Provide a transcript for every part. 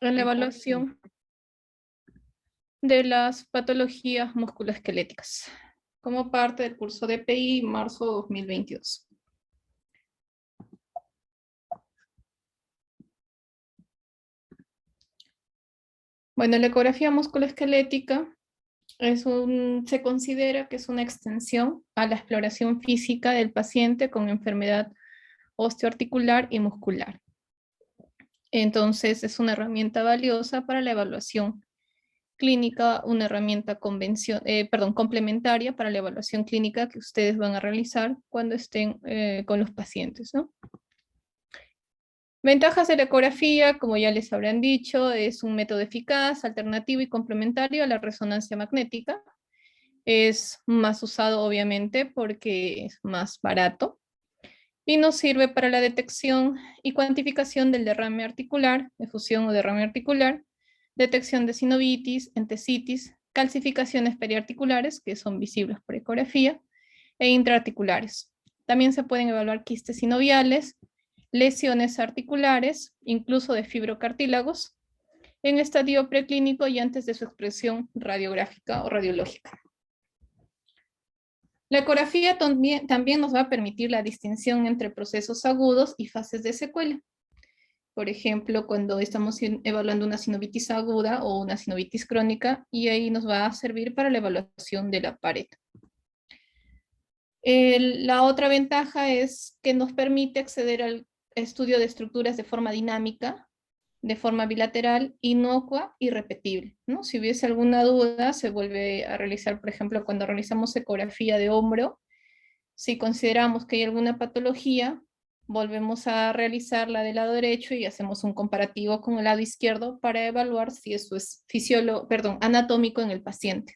en la evaluación de las patologías musculoesqueléticas, como parte del curso de PI marzo 2022. Bueno, la ecografía musculoesquelética se considera que es una extensión a la exploración física del paciente con enfermedad osteoarticular y muscular. Entonces, es una herramienta valiosa para la evaluación clínica, una herramienta complementaria para la evaluación clínica que ustedes van a realizar cuando estén con los pacientes, ¿no? Ventajas de la ecografía, como ya les habrán dicho, es un método eficaz, alternativo y complementario a la resonancia magnética. Es más usado, obviamente, porque es más barato y nos sirve para la detección y cuantificación del derrame articular, efusión o derrame articular, detección de sinovitis, entesitis, calcificaciones periarticulares, que son visibles por ecografía, e intraarticulares. También se pueden evaluar quistes sinoviales, lesiones articulares, incluso de fibrocartílagos, en estadio preclínico y antes de su expresión radiográfica o radiológica. La ecografía también nos va a permitir la distinción entre procesos agudos y fases de secuela. Por ejemplo, cuando estamos evaluando una sinovitis aguda o una sinovitis crónica, y ahí nos va a servir para la evaluación de la pared. La otra ventaja es que nos permite acceder al estudio de estructuras de forma dinámica, de forma bilateral, inocua y repetible, ¿no? Si hubiese alguna duda, se vuelve a realizar, por ejemplo, cuando realizamos ecografía de hombro. Si consideramos que hay alguna patología, volvemos a realizar la del lado derecho y hacemos un comparativo con el lado izquierdo para evaluar si eso es anatómico en el paciente.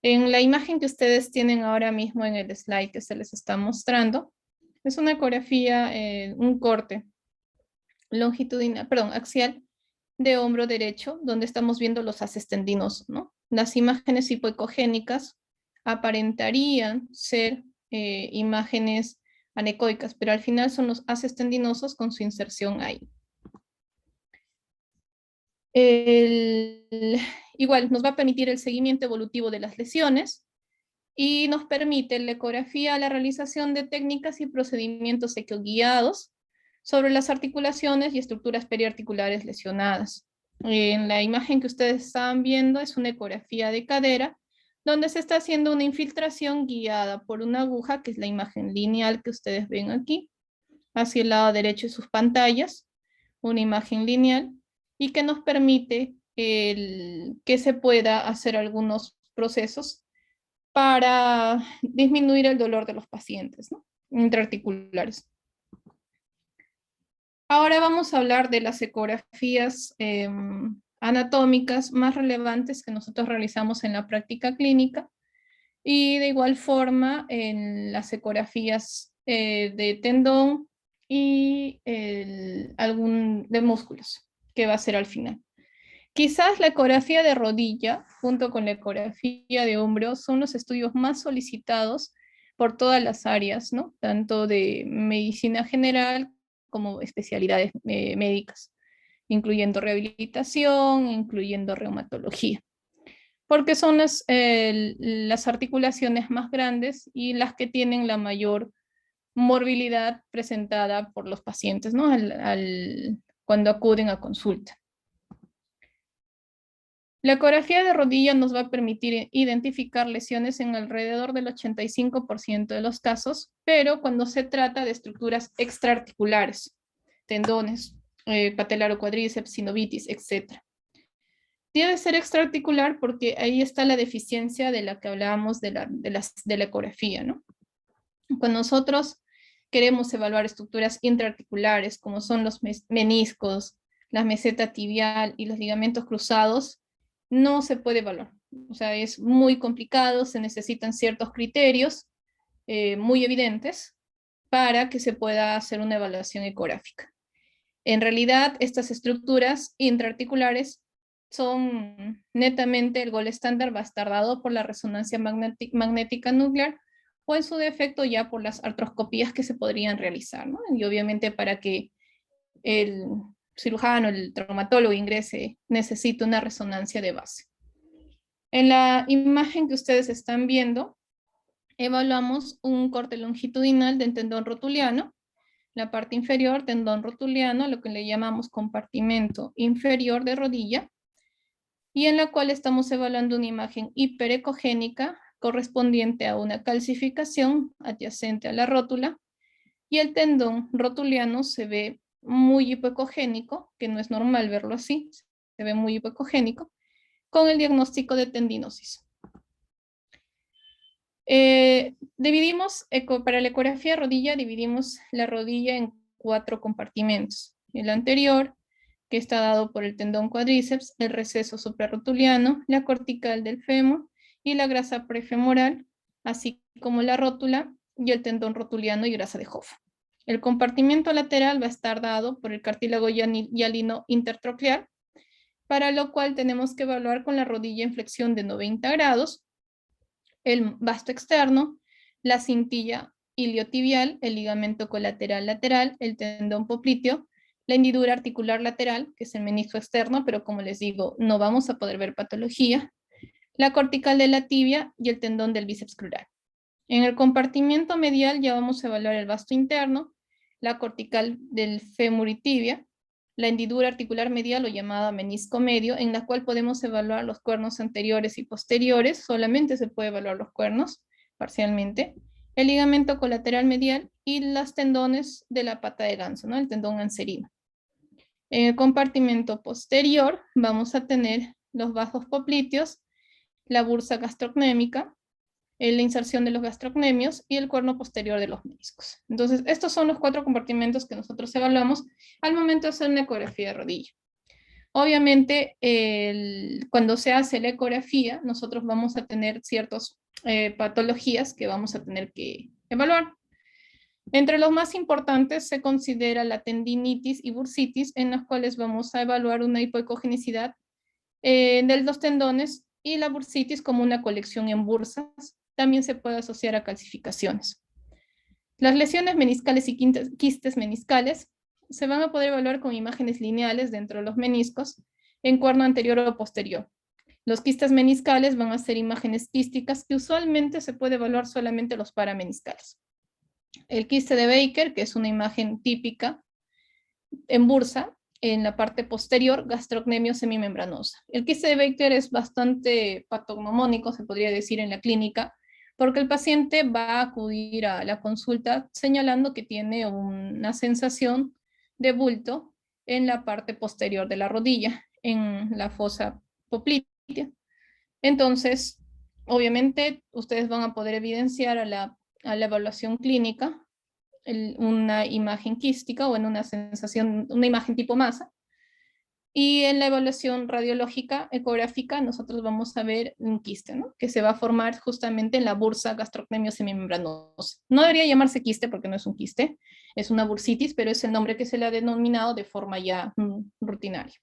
En la imagen que ustedes tienen ahora mismo en el slide que se les está mostrando, es una ecografía, un corte axial de hombro derecho, donde estamos viendo los haces tendinosos, ¿no? Las imágenes hipoecogénicas aparentarían ser imágenes anecoicas, pero al final son los haces tendinosos con su inserción ahí. Igual nos va a permitir el seguimiento evolutivo de las lesiones y nos permite la ecografía la realización de técnicas y procedimientos ecoguiados sobre las articulaciones y estructuras periarticulares lesionadas. En la imagen que ustedes están viendo es una ecografía de cadera, donde se está haciendo una infiltración guiada por una aguja, que es la imagen lineal que ustedes ven aquí, hacia el lado derecho de sus pantallas, una imagen lineal, y que nos permite que se pueda hacer algunos procesos para disminuir el dolor de los pacientes, ¿no? Intraarticulares. Ahora vamos a hablar de las ecografías anatómicas más relevantes que nosotros realizamos en la práctica clínica y de igual forma en las ecografías de tendón y de músculos, que va a ser al final. Quizás la ecografía de rodilla, junto con la ecografía de hombro, son los estudios más solicitados por todas las áreas, ¿no? Tanto de medicina general como especialidades médicas, incluyendo rehabilitación, incluyendo reumatología, porque son las articulaciones más grandes y las que tienen la mayor morbilidad presentada por los pacientes, ¿no? Cuando acuden a consulta. La ecografía de rodilla nos va a permitir identificar lesiones en alrededor del 85% de los casos, pero cuando se trata de estructuras extraarticulares, tendones, patelar o cuádriceps, sinovitis, etc. Debe ser extraarticular porque ahí está la deficiencia de la que hablábamos de la ecografía, ¿no? Cuando nosotros queremos evaluar estructuras intraarticulares, como son los meniscos, la meseta tibial y los ligamentos cruzados, no se puede evaluar. O sea, es muy complicado, se necesitan ciertos criterios muy evidentes para que se pueda hacer una evaluación ecográfica. En realidad, estas estructuras intraarticulares son netamente el gol estándar bastardado por la resonancia magnética nuclear o en su defecto ya por las artroscopías que se podrían realizar, ¿no? Y obviamente para que cirujano, el traumatólogo ingrese, necesita una resonancia de base. En la imagen que ustedes están viendo, evaluamos un corte longitudinal del tendón rotuliano, la parte inferior, tendón rotuliano, lo que le llamamos compartimento inferior de rodilla, y en la cual estamos evaluando una imagen hiperecogénica correspondiente a una calcificación adyacente a la rótula, y el tendón rotuliano se ve muy hipoecogénico, que no es normal verlo así, se ve muy hipoecogénico, con el diagnóstico de tendinosis. Para la ecografía de rodilla, dividimos la rodilla en 4 compartimentos. El anterior, que está dado por el tendón cuádriceps, el receso suprarrotuliano, la cortical del fémur y la grasa prefemoral, así como la rótula y el tendón rotuliano y grasa de Hoff. El compartimento lateral va a estar dado por el cartílago hialino intertroclear, para lo cual tenemos que evaluar con la rodilla en flexión de 90 grados, el vasto externo, la cintilla iliotibial, el ligamento colateral lateral, el tendón popliteo, la hendidura articular lateral, que es el menisco externo, pero como les digo, no vamos a poder ver patología, la cortical de la tibia y el tendón del bíceps crural. En el compartimiento medial ya vamos a evaluar el vasto interno, la cortical del fémur y tibia, la hendidura articular medial o llamada menisco medio, en la cual podemos evaluar los cuernos anteriores y posteriores, solamente se puede evaluar los cuernos parcialmente, el ligamento colateral medial y los tendones de la pata de ganso, ¿no? El tendón anserino. En el compartimento posterior vamos a tener los bajos popliteos, la bursa gastrocnémica, la inserción de los gastrocnemios y el cuerno posterior de los meniscos. Entonces, estos son los 4 compartimentos que nosotros evaluamos al momento de hacer una ecografía de rodilla. Obviamente, cuando se hace la ecografía, nosotros vamos a tener ciertas patologías que vamos a tener que evaluar. Entre los más importantes se considera la tendinitis y bursitis, en las cuales vamos a evaluar una hipoecogenicidad de los tendones y la bursitis como una colección en bursas. También se puede asociar a calcificaciones. Las lesiones meniscales y quistes meniscales se van a poder evaluar con imágenes lineales dentro de los meniscos en cuerno anterior o posterior. Los quistes meniscales van a ser imágenes quísticas que usualmente se puede evaluar solamente los parameniscales. El quiste de Baker, que es una imagen típica en bursa, en la parte posterior, gastrocnemio semimembranosa. El quiste de Baker es bastante patognomónico, se podría decir, en la clínica, porque el paciente va a acudir a la consulta señalando que tiene una sensación de bulto en la parte posterior de la rodilla, en la fosa poplitea. Entonces, obviamente, ustedes van a poder evidenciar a la evaluación clínica una imagen quística o en una sensación, una imagen tipo masa. Y en la evaluación radiológica, ecográfica, nosotros vamos a ver un quiste, ¿no? Que se va a formar justamente en la bursa gastrocnemio semimembranosa. No debería llamarse quiste porque no es un quiste, es una bursitis, pero es el nombre que se le ha denominado de forma ya rutinaria.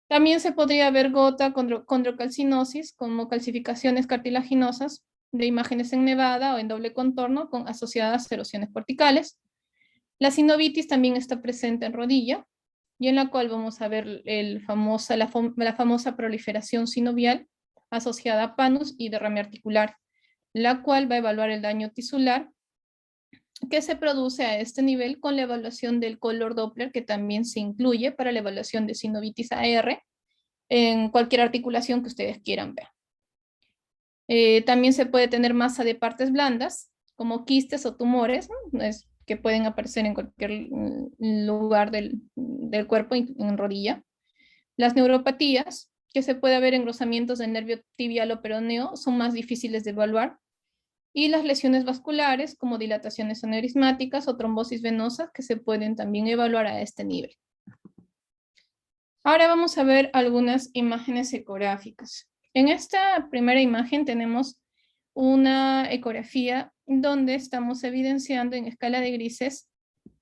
También se podría ver gota condrocalcinosis como calcificaciones cartilaginosas de imágenes en nevada o en doble contorno con asociadas erosiones corticales. La sinovitis también está presente en rodilla, y en la cual vamos a ver la famosa proliferación sinovial asociada a panus y derrame articular, la cual va a evaluar el daño tisular que se produce a este nivel con la evaluación del color Doppler, que también se incluye para la evaluación de sinovitis AR en cualquier articulación que ustedes quieran ver. También se puede tener masa de partes blandas, como quistes o tumores, ¿no? Que pueden aparecer en cualquier lugar del cuerpo, en rodilla. Las neuropatías, que se puede ver engrosamientos del nervio tibial o peroneo, son más difíciles de evaluar. Y las lesiones vasculares, como dilataciones aneurismáticas o trombosis venosa, que se pueden también evaluar a este nivel. Ahora vamos a ver algunas imágenes ecográficas. En esta primera imagen tenemos una ecografía donde estamos evidenciando en escala de grises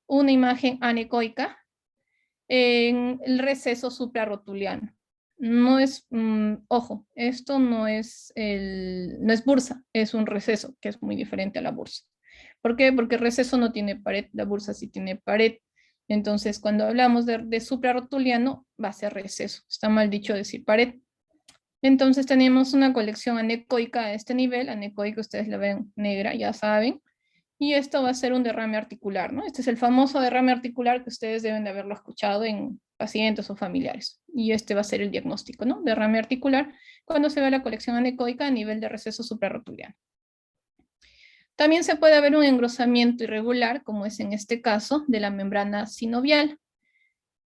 una imagen anecoica en el receso suprarrotuliano. No es, ojo, esto no es bursa, es un receso, que es muy diferente a la bursa. ¿Por qué? Porque el receso no tiene pared, la bursa sí tiene pared. Entonces, cuando hablamos de suprarrotuliano, va a ser receso. Está mal dicho decir pared. Entonces tenemos una colección anecoica a este nivel. Anecoica, ustedes la ven negra, ya saben. Y esto va a ser un derrame articular, ¿no? Este es el famoso derrame articular que ustedes deben de haberlo escuchado en pacientes o familiares. Y este va a ser el diagnóstico, ¿no? Derrame articular cuando se ve la colección anecoica a nivel de receso suprarrotuliano. También se puede ver un engrosamiento irregular, como es en este caso, de la membrana sinovial.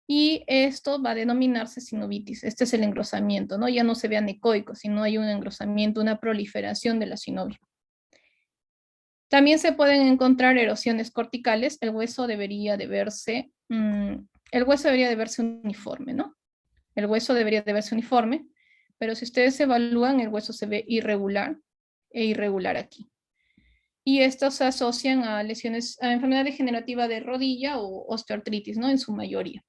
Y esto va a denominarse sinovitis. Este es el engrosamiento, ¿no? Ya no se ve anecoico, sino hay un engrosamiento, una proliferación de la sinovia. También se pueden encontrar erosiones corticales. El hueso debería de verse uniforme, ¿no? El hueso debería de verse uniforme, pero si ustedes evalúan, el hueso se ve irregular e irregular aquí. Y estos se asocian a lesiones, a enfermedad degenerativa de rodilla o osteoartritis, ¿no? En su mayoría.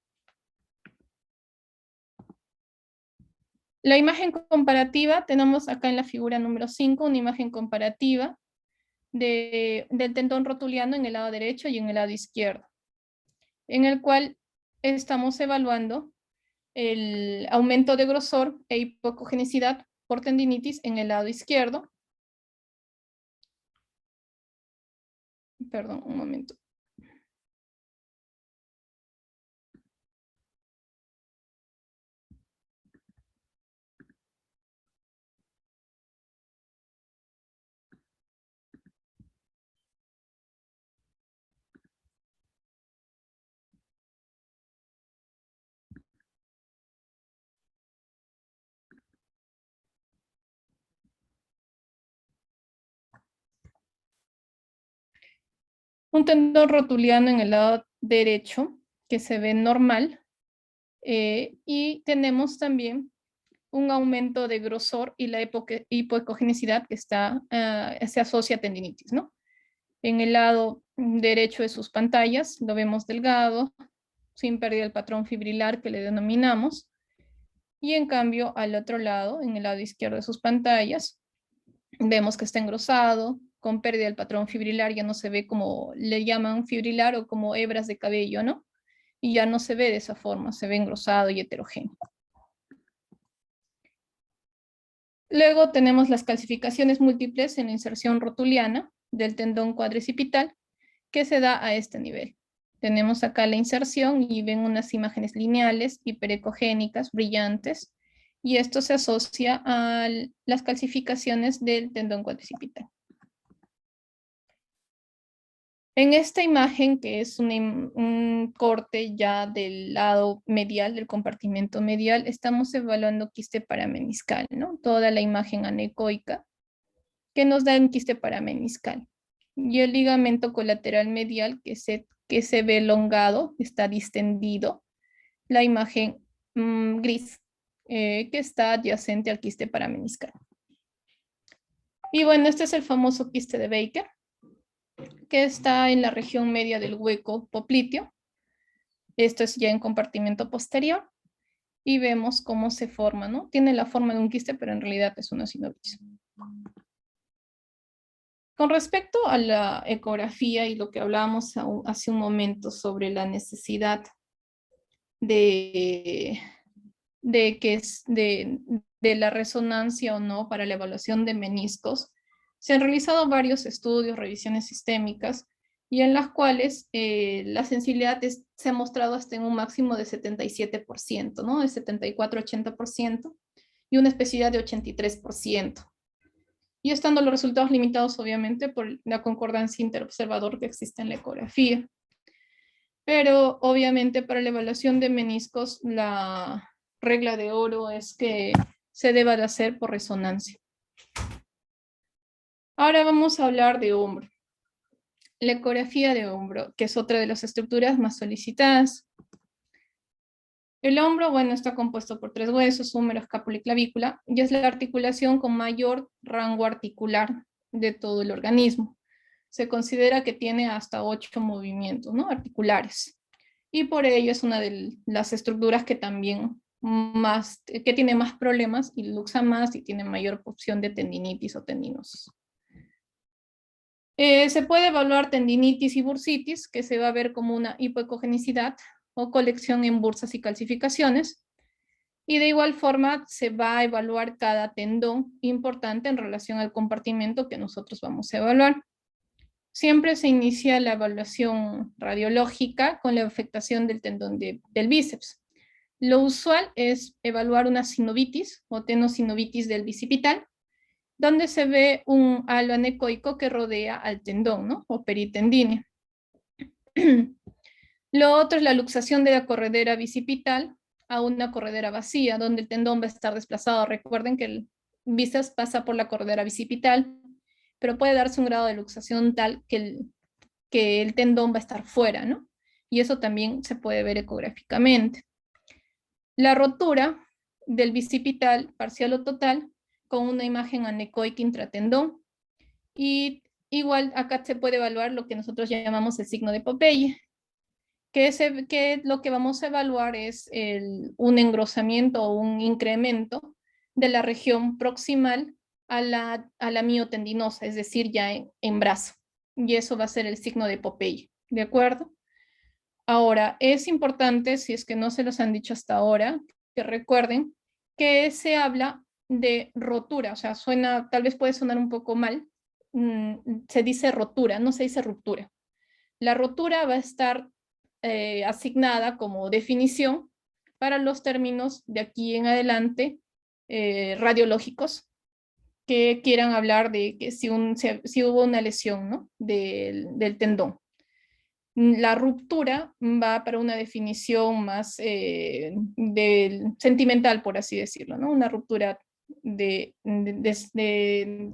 La imagen comparativa, tenemos acá en la figura número 5, una imagen comparativa del tendón rotuliano en el lado derecho y en el lado izquierdo, en el cual estamos evaluando el aumento de grosor e hipocogenicidad por tendinitis en el lado izquierdo. Perdón, un momento. Un tendón rotuliano en el lado derecho que se ve normal, y tenemos también un aumento de grosor y la hipocogenicidad que se asocia a tendinitis, ¿no? En el lado derecho de sus pantallas lo vemos delgado, sin pérdida del patrón fibrilar que le denominamos, y en cambio al otro lado, en el lado izquierdo de sus pantallas, vemos que está engrosado, con pérdida del patrón fibrilar, ya no se ve como le llaman fibrilar o como hebras de cabello, ¿no? Y ya no se ve de esa forma, se ve engrosado y heterogéneo. Luego tenemos las calcificaciones múltiples en la inserción rotuliana del tendón cuadricipital, que se da a este nivel. Tenemos acá la inserción y ven unas imágenes lineales, hiperecogénicas, brillantes, y esto se asocia a las calcificaciones del tendón cuadricipital. En esta imagen, que es un corte ya del lado medial, del compartimento medial, estamos evaluando quiste parameniscal, ¿no? Toda la imagen anecoica que nos da un quiste parameniscal. Y el ligamento colateral medial que se ve elongado, está distendido, la imagen gris, que está adyacente al quiste parameniscal. Y bueno, este es el famoso quiste de Baker, que está en la región media del hueco popliteo. Esto es ya en compartimento posterior. Y vemos cómo se forma, ¿no? Tiene la forma de un quiste, pero en realidad es una sinovitis. Con respecto a la ecografía y lo que hablábamos hace un momento sobre la necesidad de, de la resonancia o no para la evaluación de meniscos, se han realizado varios estudios, revisiones sistémicas, y en las cuales la sensibilidad se ha mostrado hasta en un máximo de 77%, ¿no? De 74-80%, y una especificidad de 83%. Y estando los resultados limitados, obviamente, por la concordancia interobservador que existe en la ecografía. Pero, obviamente, para la evaluación de meniscos, la regla de oro es que se deba de hacer por resonancia. Ahora vamos a hablar de hombro. La ecografía de hombro, que es otra de las estructuras más solicitadas. El hombro, bueno, está compuesto por 3 huesos, húmero, escápula y clavícula, y es la articulación con mayor rango articular de todo el organismo. Se considera que tiene hasta 8 movimientos, ¿no? Articulares. Y por ello es una de las estructuras que también que tiene más problemas y luxa más y tiene mayor opción de tendinitis o tendinosis. Se puede evaluar tendinitis y bursitis, que se va a ver como una hipoecogenicidad o colección en bursas y calcificaciones. Y de igual forma se va a evaluar cada tendón importante en relación al compartimento que nosotros vamos a evaluar. Siempre se inicia la evaluación radiológica con la afectación del tendón del bíceps. Lo usual es evaluar una sinovitis o tenosinovitis del bicipital, donde se ve un halo anecoico que rodea al tendón, ¿no? O peritendíneo. Lo otro es la luxación de la corredera bicipital a una corredera vacía, donde el tendón va a estar desplazado. Recuerden que el bíceps pasa por la corredera bicipital, pero puede darse un grado de luxación tal que el tendón va a estar fuera, ¿no? Y eso también se puede ver ecográficamente. La rotura del bicipital, parcial o total, con una imagen anecoica intratendón. Y igual acá se puede evaluar lo que nosotros llamamos el signo de Popeye, que lo que vamos a evaluar es un engrosamiento o un incremento de la región proximal a la miotendinosa, es decir, ya en brazo. Y eso va a ser el signo de Popeye, ¿de acuerdo? Ahora, es importante, si es que no se los han dicho hasta ahora, que recuerden que se habla de rotura, o sea, suena, tal vez puede sonar un poco mal, se dice rotura, no se dice ruptura. La rotura va a estar asignada como definición para los términos de aquí en adelante radiológicos que quieran hablar de que si hubo una lesión, ¿no? del tendón. La ruptura va para una definición más sentimental, por así decirlo, ¿no? Una ruptura de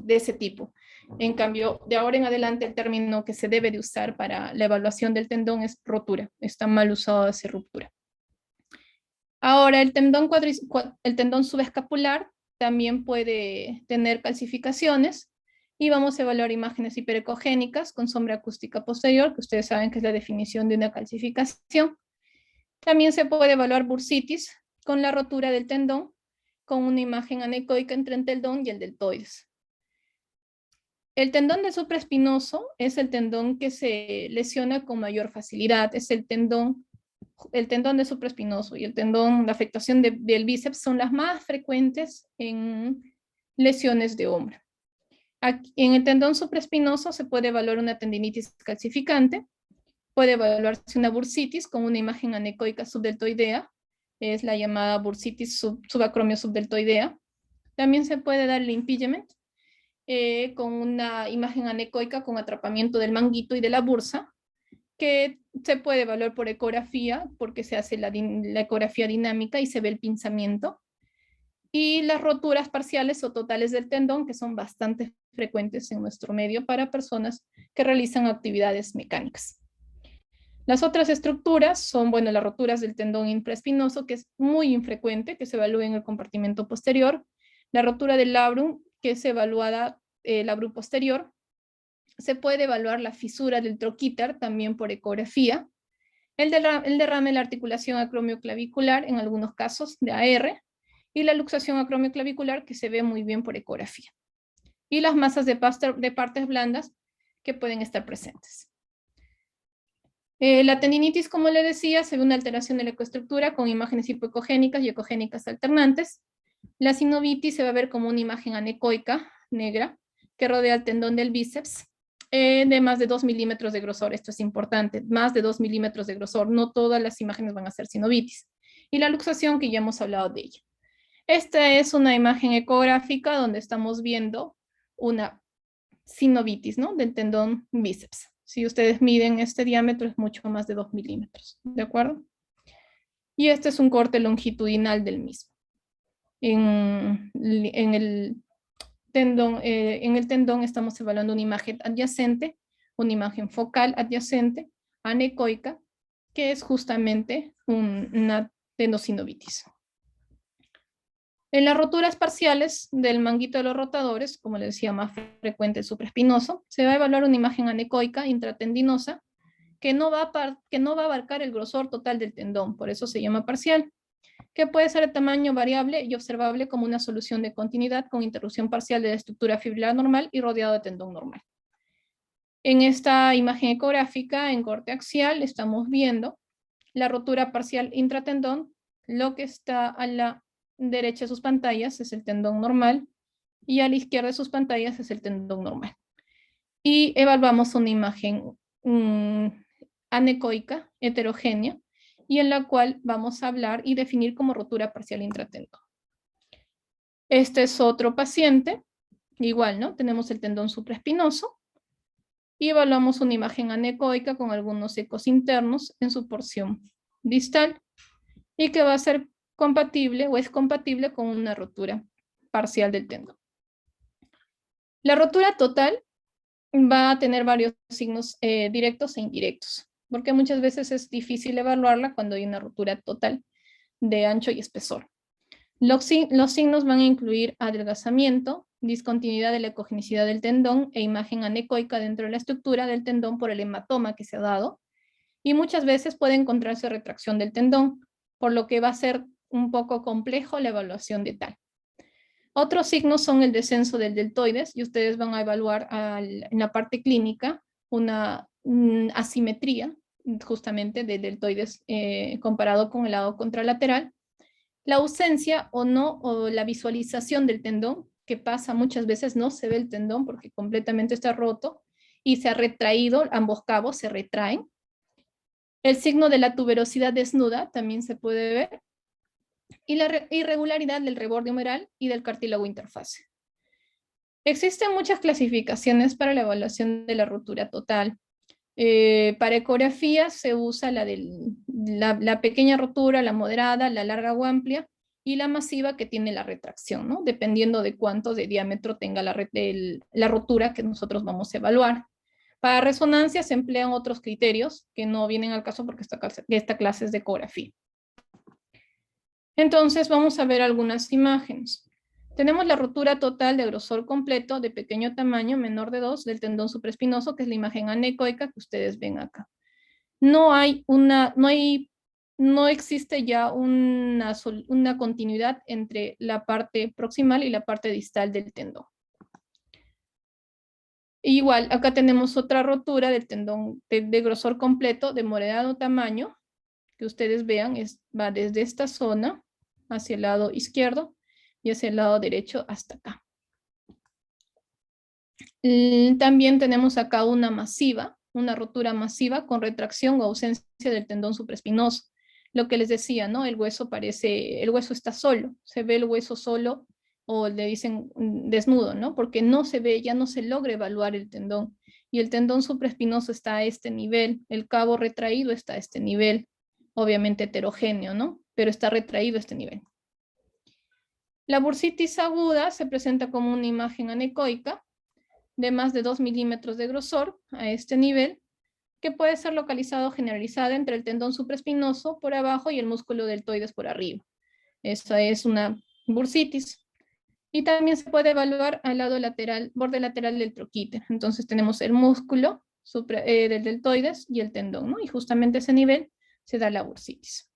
ese tipo. En cambio, de ahora en adelante el término que se debe de usar para la evaluación del tendón es rotura. Está mal usado ese ruptura. Ahora, el tendón subescapular también puede tener calcificaciones y vamos a evaluar imágenes hiperecogénicas con sombra acústica posterior, que ustedes saben que es la definición de una calcificación. También se puede evaluar bursitis con la rotura del tendón con una imagen anecoica entre el tendón y el deltoides. El tendón de supraespinoso es el tendón que se lesiona con mayor facilidad, es el tendón de supraespinoso y la afectación del bíceps son las más frecuentes en lesiones de hombro. Aquí, en el tendón supraespinoso se puede evaluar una tendinitis calcificante, puede evaluarse una bursitis con una imagen anecoica subdeltoidea, es la llamada bursitis subacromio subdeltoidea. También se puede dar el impingement con una imagen anecoica con atrapamiento del manguito y de la bursa, que se puede evaluar por ecografía, porque se hace la ecografía dinámica y se ve el pinzamiento. Y las roturas parciales o totales del tendón, que son bastante frecuentes en nuestro medio para personas que realizan actividades mecánicas. Las otras estructuras son, bueno, las roturas del tendón infraespinoso, que es muy infrecuente, que se evalúa en el compartimento posterior. La rotura del labrum, que es evaluada labrum posterior. Se puede evaluar la fisura del troquíter también por ecografía. El derrame de la articulación acromioclavicular, en algunos casos de AR, y la luxación acromioclavicular, que se ve muy bien por ecografía. Y las masas de partes blandas que pueden estar presentes. La tendinitis, como le decía, se ve una alteración de la ecoestructura con imágenes hipoecogénicas y ecogénicas alternantes. La sinovitis se va a ver como una imagen anecoica negra que rodea el tendón del bíceps de más de 2 milímetros de grosor. Esto es importante, más de 2 milímetros de grosor. No todas las imágenes van a ser sinovitis. Y la luxación, que ya hemos hablado de ella. Esta es una imagen ecográfica donde estamos viendo una sinovitis, ¿no? Del tendón bíceps. Si ustedes miden este diámetro es mucho más de 2 milímetros, ¿de acuerdo? Y este es un corte longitudinal del mismo. En el tendón estamos evaluando una imagen adyacente, una imagen focal adyacente, anecoica, que es justamente una tendosinovitis. En las roturas parciales del manguito de los rotadores, como les decía, más frecuente el supraespinoso, se va a evaluar una imagen anecoica intratendinosa que no va a abarcar el grosor total del tendón, por eso se llama parcial, que puede ser de tamaño variable y observable como una solución de continuidad con interrupción parcial de la estructura fibrilar normal y rodeado de tendón normal. En esta imagen ecográfica en corte axial estamos viendo la rotura parcial intratendón. Lo que está a la derecha de sus pantallas es el tendón normal y a la izquierda de sus pantallas es el tendón normal. Y evaluamos una imagen anecoica, heterogénea, y en la cual vamos a hablar y definir como rotura parcial intratendón. Este es otro paciente, igual, ¿no? Tenemos el tendón supraespinoso y evaluamos una imagen anecoica con algunos ecos internos en su porción distal y que va a ser compatible o es compatible con una rotura parcial del tendón. La rotura total va a tener varios signos directos e indirectos, porque muchas veces es difícil evaluarla cuando hay una rotura total de ancho y espesor. Los signos van a incluir adelgazamiento, discontinuidad de la ecogenicidad del tendón e imagen anecoica dentro de la estructura del tendón por el hematoma que se ha dado, y muchas veces puede encontrarse retracción del tendón, por lo que va a ser un poco complejo la evaluación de tal. Otros signos son el descenso del deltoides, y ustedes van a evaluar en la parte clínica una asimetría justamente del deltoides comparado con el lado contralateral. La ausencia o no, o la visualización del tendón, que pasa muchas veces, no se ve el tendón porque completamente está roto y se ha retraído, ambos cabos se retraen. El signo de la tuberosidad desnuda también se puede ver, y la irregularidad del reborde humeral y del cartílago interfase. Existen muchas clasificaciones para la evaluación de la rotura total. Para ecografía se usa la pequeña rotura, la moderada, la larga o amplia, y la masiva que tiene la retracción, ¿no? Dependiendo de cuánto de diámetro tenga la rotura que nosotros vamos a evaluar. Para resonancia se emplean otros criterios que no vienen al caso porque esta clase es de ecografía. Entonces vamos a ver algunas imágenes. Tenemos la rotura total de grosor completo de pequeño tamaño, menor de 2, del tendón supraespinoso, que es la imagen anecoica que ustedes ven acá. No existe ya una continuidad entre la parte proximal y la parte distal del tendón. Igual, acá tenemos otra rotura del tendón de grosor completo, de moderado tamaño, que ustedes vean, va desde esta zona hacia el lado izquierdo y hacia el lado derecho hasta acá. También tenemos acá una rotura masiva con retracción o ausencia del tendón supraespinoso. Lo que les decía, ¿no? El hueso está solo, se ve el hueso solo, o le dicen desnudo, ¿no? Porque no se ve, ya no se logra evaluar el tendón. Y el tendón supraespinoso está a este nivel, el cabo retraído está a este nivel, obviamente heterogéneo, ¿no? Pero está retraído a este nivel. La bursitis aguda se presenta como una imagen anecoica de más de 2 milímetros de grosor a este nivel, que puede ser localizado generalizada entre el tendón supraespinoso por abajo y el músculo deltoides por arriba. Esa es una bursitis. Y también se puede evaluar al lado lateral, borde lateral del troquíter. Entonces tenemos el músculo del deltoides y el tendón, ¿no? Y justamente a ese nivel se da la bursitis.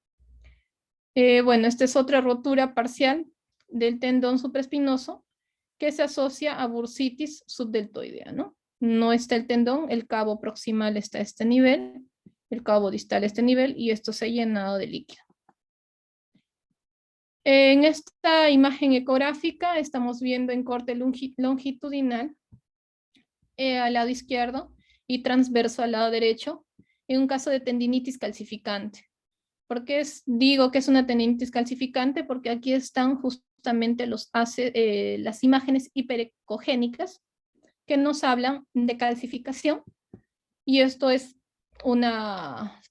Bueno, esta es otra rotura parcial del tendón supraespinoso que se asocia a bursitis subdeltoidea, ¿no? No está el tendón, el cabo proximal está a este nivel, el cabo distal a este nivel, y esto se ha llenado de líquido. En esta imagen ecográfica estamos viendo en corte longitudinal al lado izquierdo y transverso al lado derecho, en un caso de tendinitis calcificante. ¿Por qué digo que es una tendinitis calcificante? Porque aquí están justamente las imágenes hiperecogénicas que nos hablan de calcificación, y esto es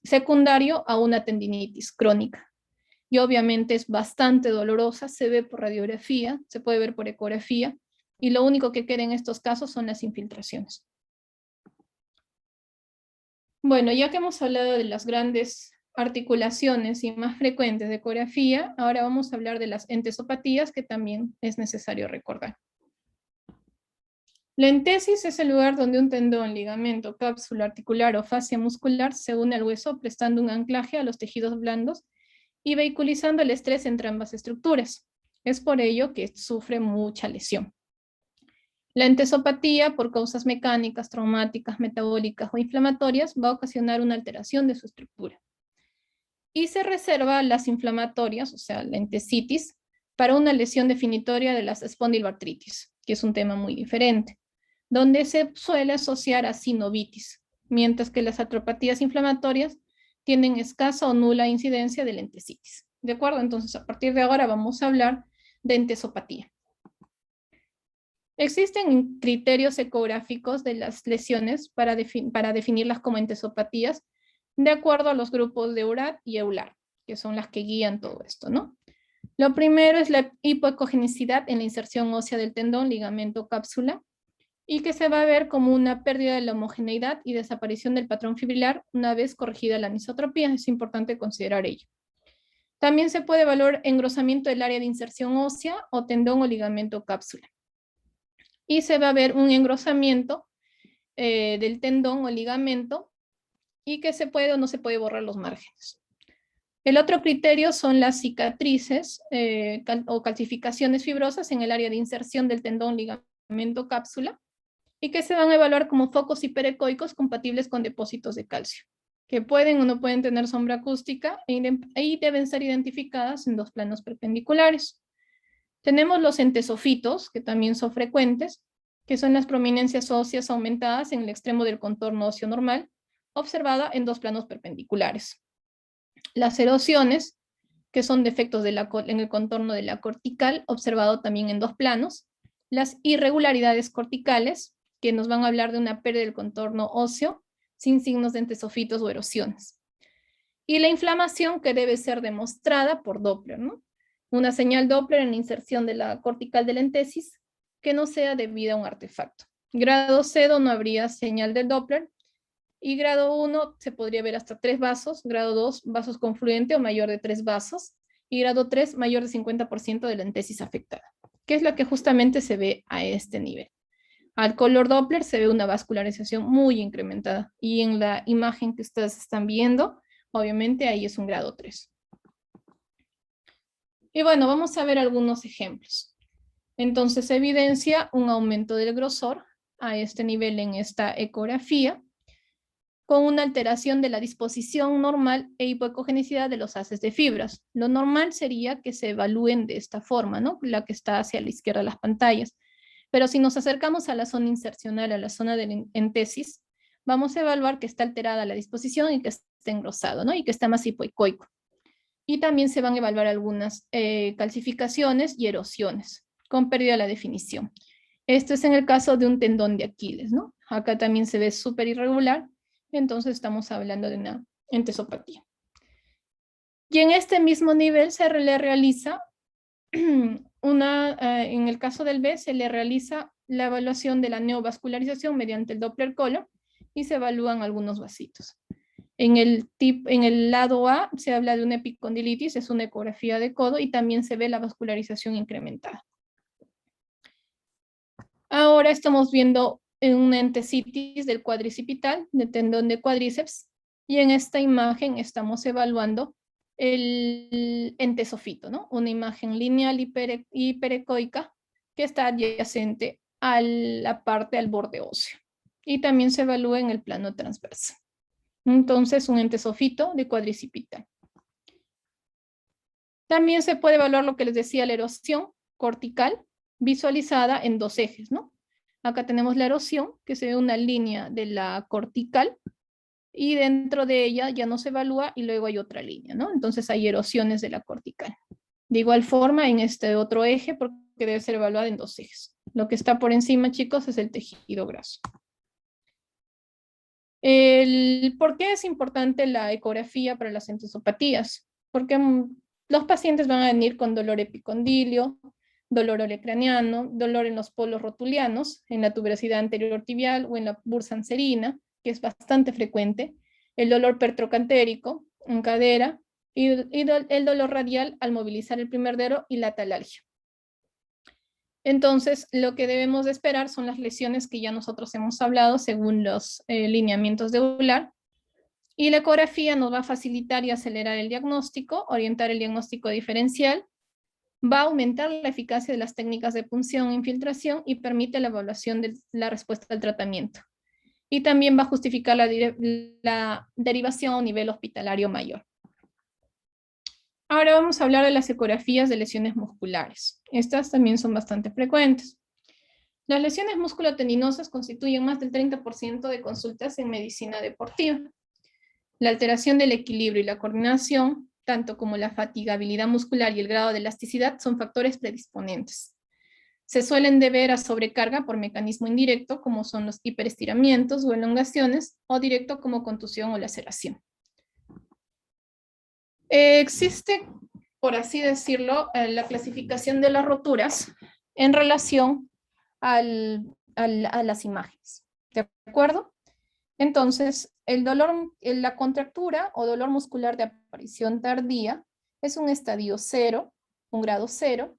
secundario a una tendinitis crónica. Y obviamente es bastante dolorosa, se ve por radiografía, se puede ver por ecografía, y lo único que queda en estos casos son las infiltraciones. Bueno, ya que hemos hablado de las grandes articulaciones y más frecuentes de ecografía, ahora vamos a hablar de las entesopatías, que también es necesario recordar. La entesis es el lugar donde un tendón, ligamento, cápsula articular o fascia muscular se une al hueso prestando un anclaje a los tejidos blandos y vehiculizando el estrés entre ambas estructuras. Es por ello que sufre mucha lesión. La entesopatía, por causas mecánicas, traumáticas, metabólicas o inflamatorias, va a ocasionar una alteración de su estructura. Y se reserva las inflamatorias, o sea, la entesitis, para una lesión definitoria de las espondiloartritis, que es un tema muy diferente, donde se suele asociar a sinovitis, mientras que las artropatías inflamatorias tienen escasa o nula incidencia de la entesitis. ¿De acuerdo? Entonces, a partir de ahora vamos a hablar de entesopatía. Existen criterios ecográficos de las lesiones para definirlas como entesopatías de acuerdo a los grupos de URAT y EULAR, que son las que guían todo esto, ¿no? Lo primero es la hipoecogenicidad en la inserción ósea del tendón, ligamento, cápsula, y que se va a ver como una pérdida de la homogeneidad y desaparición del patrón fibrilar una vez corregida la anisotropía. Es importante considerar ello. También se puede evaluar engrosamiento del área de inserción ósea o tendón o ligamento cápsula. Y se va a ver un engrosamiento del tendón o ligamento y que se puede o no se puede borrar los márgenes. El otro criterio son las cicatrices o calcificaciones fibrosas en el área de inserción del tendón, ligamento, cápsula, y que se van a evaluar como focos hiperecoicos compatibles con depósitos de calcio, que pueden o no pueden tener sombra acústica y deben ser identificadas en dos planos perpendiculares. Tenemos los entesofitos, que también son frecuentes, que son las prominencias óseas aumentadas en el extremo del contorno óseo normal, observada en dos planos perpendiculares. Las erosiones, que son defectos en el contorno de la cortical, observado también en dos planos. Las irregularidades corticales, que nos van a hablar de una pérdida del contorno óseo, sin signos de entesofitos o erosiones. Y la inflamación, que debe ser demostrada por Doppler, ¿no? Una señal Doppler en la inserción de la cortical de la entesis que no sea debida a un artefacto. Grado 0 no habría señal del Doppler, y grado 1 se podría ver hasta 3 vasos, grado 2 vasos confluente o mayor de 3 vasos, y grado 3 mayor de 50% de la entesis afectada, que es lo que justamente se ve a este nivel. Al color Doppler se ve una vascularización muy incrementada, y en la imagen que ustedes están viendo, obviamente ahí es un grado 3. Y bueno, vamos a ver algunos ejemplos. Entonces se evidencia un aumento del grosor a este nivel en esta ecografía, con una alteración de la disposición normal e hipoecogenicidad de los haces de fibras. Lo normal sería que se evalúen de esta forma, ¿no? La que está hacia la izquierda de las pantallas. Pero si nos acercamos a la zona insercional, a la zona de entesis, vamos a evaluar que está alterada la disposición y que está engrosado, ¿no? Y que está más hipoecoico. Y también se van a evaluar algunas calcificaciones y erosiones, con pérdida de la definición. Esto es en el caso de un tendón de Aquiles, ¿no? Acá también se ve súper irregular, entonces estamos hablando de una entesopatía. Y en este mismo nivel se le realiza en el caso del B, se le realiza la evaluación de la neovascularización mediante el Doppler color y se evalúan algunos vasitos. En el lado A se habla de una epicondilitis, es una ecografía de codo y también se ve la vascularización incrementada. Ahora estamos viendo una entesitis del cuadricipital, de tendón de cuádriceps, y en esta imagen estamos evaluando el entesofito, ¿no? Una imagen lineal hiperecoica que está adyacente a la parte al borde óseo. Y también se evalúa en el plano transverso. Entonces, un entesofito de cuadricipital. También se puede evaluar lo que les decía, la erosión cortical visualizada en dos ejes, ¿no? Acá tenemos la erosión, que se ve una línea de la cortical, y dentro de ella ya no se evalúa y luego hay otra línea, ¿no? Entonces hay erosiones de la cortical. De igual forma en este otro eje, porque debe ser evaluado en dos ejes. Lo que está por encima, chicos, es el tejido graso. ¿Por qué es importante la ecografía para las entesopatías? Porque los pacientes van a venir con dolor epicondilio, dolor olecraniano, dolor en los polos rotulianos, en la tuberosidad anterior tibial o en la bursa anserina, que es bastante frecuente, el dolor pertrocantérico en cadera y el dolor radial al movilizar el primer dedo y la atalalgia. Entonces, lo que debemos de esperar son las lesiones que ya nosotros hemos hablado según los lineamientos de EULAR, y la ecografía nos va a facilitar y acelerar el diagnóstico, orientar el diagnóstico diferencial, Va a aumentar la eficacia de las técnicas de punción e infiltración y permite la evaluación de la respuesta al tratamiento. Y también va a justificar la derivación a un nivel hospitalario mayor. Ahora vamos a hablar de las ecografías de lesiones musculares. Estas también son bastante frecuentes. Las lesiones musculotendinosas constituyen más del 30% de consultas en medicina deportiva. La alteración del equilibrio y la coordinación, tanto como la fatigabilidad muscular y el grado de elasticidad, son factores predisponentes. Se suelen deber a sobrecarga por mecanismo indirecto, como son los hiperestiramientos o elongaciones, o directo como contusión o laceración. Existe, por así decirlo, la clasificación de las roturas en relación a las imágenes. ¿De acuerdo? Entonces, el dolor, la contractura o dolor muscular de aparición tardía es un estadio 0, un grado 0,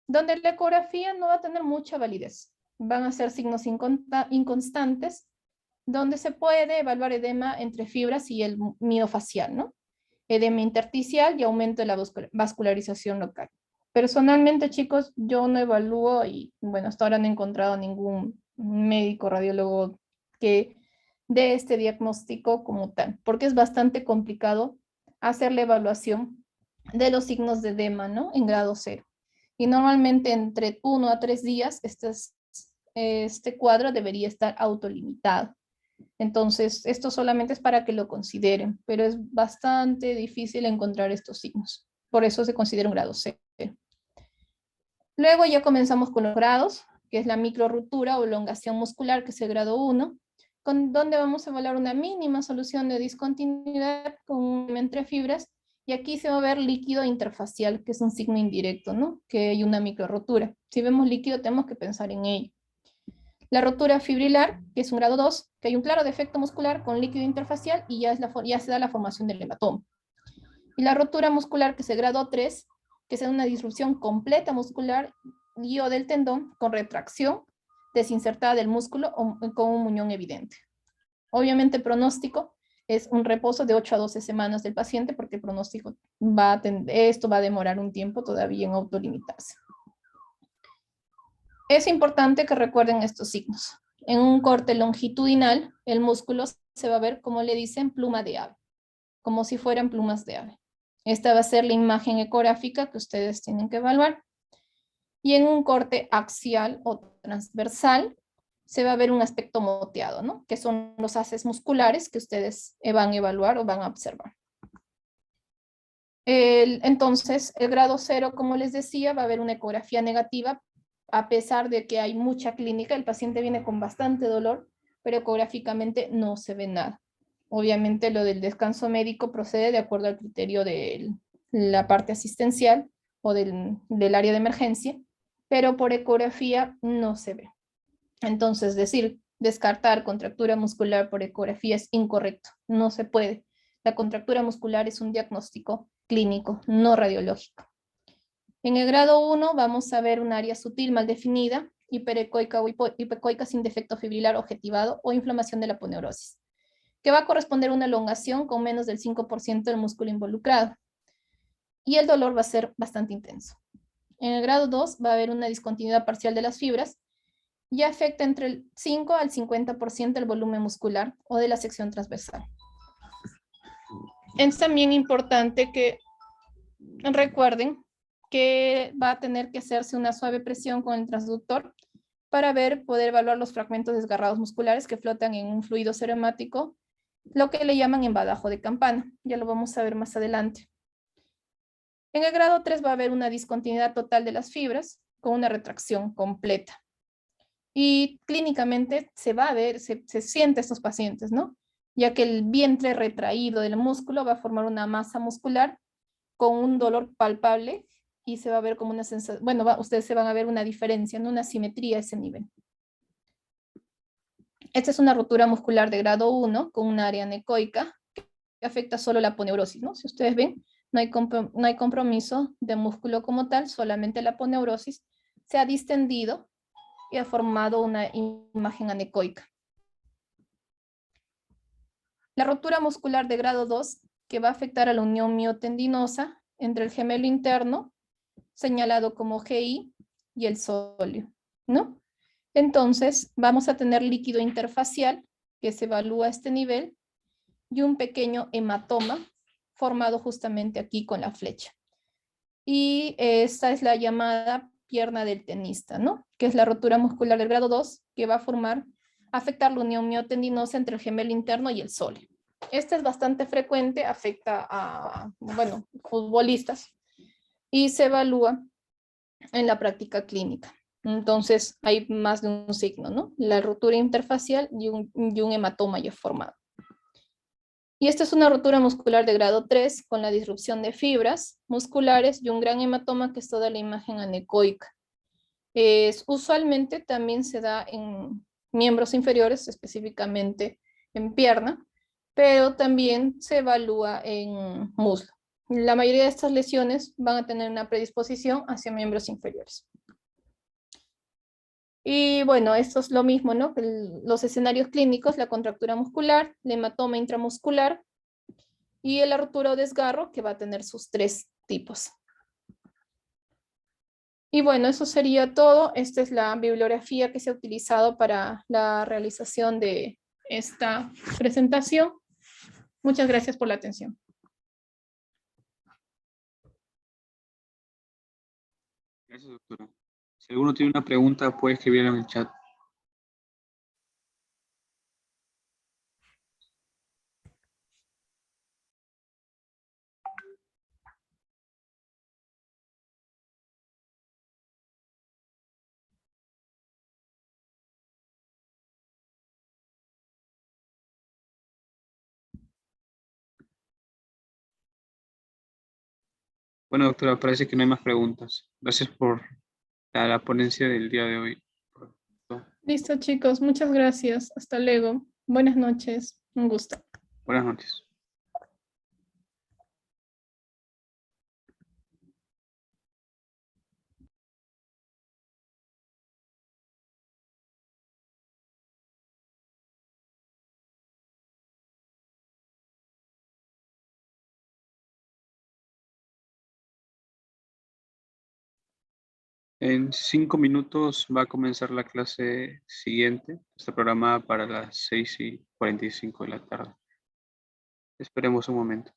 donde la ecografía no va a tener mucha validez. Van a ser signos inconstantes, donde se puede evaluar edema entre fibras y el miofacial, ¿no? Edema intersticial y aumento de la vascularización local. Personalmente, chicos, yo no evalúo y, bueno, hasta ahora no he encontrado ningún médico radiólogo que dé este diagnóstico como tal, porque es bastante complicado hacer la evaluación de los signos de edema, ¿no? En grado 0. Y normalmente entre 1 a 3 días este cuadro debería estar autolimitado. Entonces, esto solamente es para que lo consideren, pero es bastante difícil encontrar estos signos. Por eso se considera un grado 0. Luego ya comenzamos con los grados, que es la microruptura o elongación muscular, que es el grado 1, donde vamos a evaluar una mínima solución de discontinuidad con entre fibras, y aquí se va a ver líquido interfacial, que es un signo indirecto, ¿no? Que hay una microruptura. Si vemos líquido, tenemos que pensar en ello. La rotura fibrilar, que es un grado 2, que hay un claro defecto muscular con líquido interfacial y ya se da la formación del hematoma. Y la rotura muscular, que es el grado 3, que es una disrupción completa muscular y o del tendón con retracción desinsertada del músculo o con un muñón evidente. Obviamente el pronóstico es un reposo de 8 a 12 semanas del paciente, porque el pronóstico esto va a demorar un tiempo todavía en autolimitarse. Es importante que recuerden estos signos. En un corte longitudinal, el músculo se va a ver, como le dicen, pluma de ave, como si fueran plumas de ave. Esta va a ser la imagen ecográfica que ustedes tienen que evaluar. Y en un corte axial o transversal, se va a ver un aspecto moteado, ¿no? Que son los haces musculares que ustedes van a evaluar o van a observar. Entonces, el grado 0, como les decía, va a haber una ecografía negativa, a pesar de que hay mucha clínica, el paciente viene con bastante dolor, pero ecográficamente no se ve nada. Obviamente lo del descanso médico procede de acuerdo al criterio de la parte asistencial o del área de emergencia, pero por ecografía no se ve. Entonces, descartar contractura muscular por ecografía es incorrecto, no se puede. La contractura muscular es un diagnóstico clínico, no radiológico. En el grado 1 vamos a ver un área sutil mal definida, hiperecoica o hipecoica sin defecto fibrilar objetivado o inflamación de la aponeurosis, que va a corresponder a una elongación con menos del 5% del músculo involucrado. Y el dolor va a ser bastante intenso. En el grado 2 va a haber una discontinuidad parcial de las fibras y afecta entre el 5 al 50% del volumen muscular o de la sección transversal. Es también importante que recuerden que va a tener que hacerse una suave presión con el transductor para poder evaluar los fragmentos desgarrados musculares que flotan en un fluido ceremático, lo que le llaman embadajo de campana. Ya lo vamos a ver más adelante. En el grado 3 va a haber una discontinuidad total de las fibras con una retracción completa. Y clínicamente se va a ver, se siente estos pacientes, ¿no? Ya que el vientre retraído del músculo va a formar una masa muscular con un dolor palpable y se va a ver como una sensación, bueno, ustedes se van a ver una diferencia, ¿no? Una simetría a ese nivel. Esta es una rotura muscular de grado 1 con un área anecoica que afecta solo la aponeurosis, ¿no? Si ustedes ven, no hay compromiso de músculo como tal, solamente la aponeurosis se ha distendido y ha formado una imagen anecoica. La rotura muscular de grado 2, que va a afectar a la unión miotendinosa entre el gemelo interno, señalado como GI, y el sóleo, ¿no? Entonces, vamos a tener líquido interfacial, que se evalúa a este nivel, y un pequeño hematoma formado justamente aquí con la flecha. Y esta es la llamada pierna del tenista, ¿no? Que es la rotura muscular del grado 2, que va a afectar la unión miotendinosa entre el gemelo interno y el sóleo. Esta es bastante frecuente, afecta a, bueno, futbolistas, y se evalúa en la práctica clínica. Entonces, hay más de un signo, ¿no? La rotura interfacial y un hematoma ya formado. Y esta es una rotura muscular de grado 3 con la disrupción de fibras musculares y un gran hematoma que es toda la imagen anecoica. Usualmente también se da en miembros inferiores, específicamente en pierna, pero también se evalúa en muslo. La mayoría de estas lesiones van a tener una predisposición hacia miembros inferiores. Y bueno, esto es lo mismo, ¿no? Los escenarios clínicos, la contractura muscular, el hematoma intramuscular y la rotura o desgarro, que va a tener sus 3 tipos. Y bueno, eso sería todo. Esta es la bibliografía que se ha utilizado para la realización de esta presentación. Muchas gracias por la atención. Gracias, doctora. Si alguno tiene una pregunta, puede escribirla en el chat. Bueno, doctora, parece que no hay más preguntas. Gracias por la ponencia del día de hoy. Listo, chicos. Muchas gracias. Hasta luego. Buenas noches. Un gusto. Buenas noches. En 5 minutos va a comenzar la clase siguiente. Está programada para las 6:45 de la tarde. Esperemos un momento.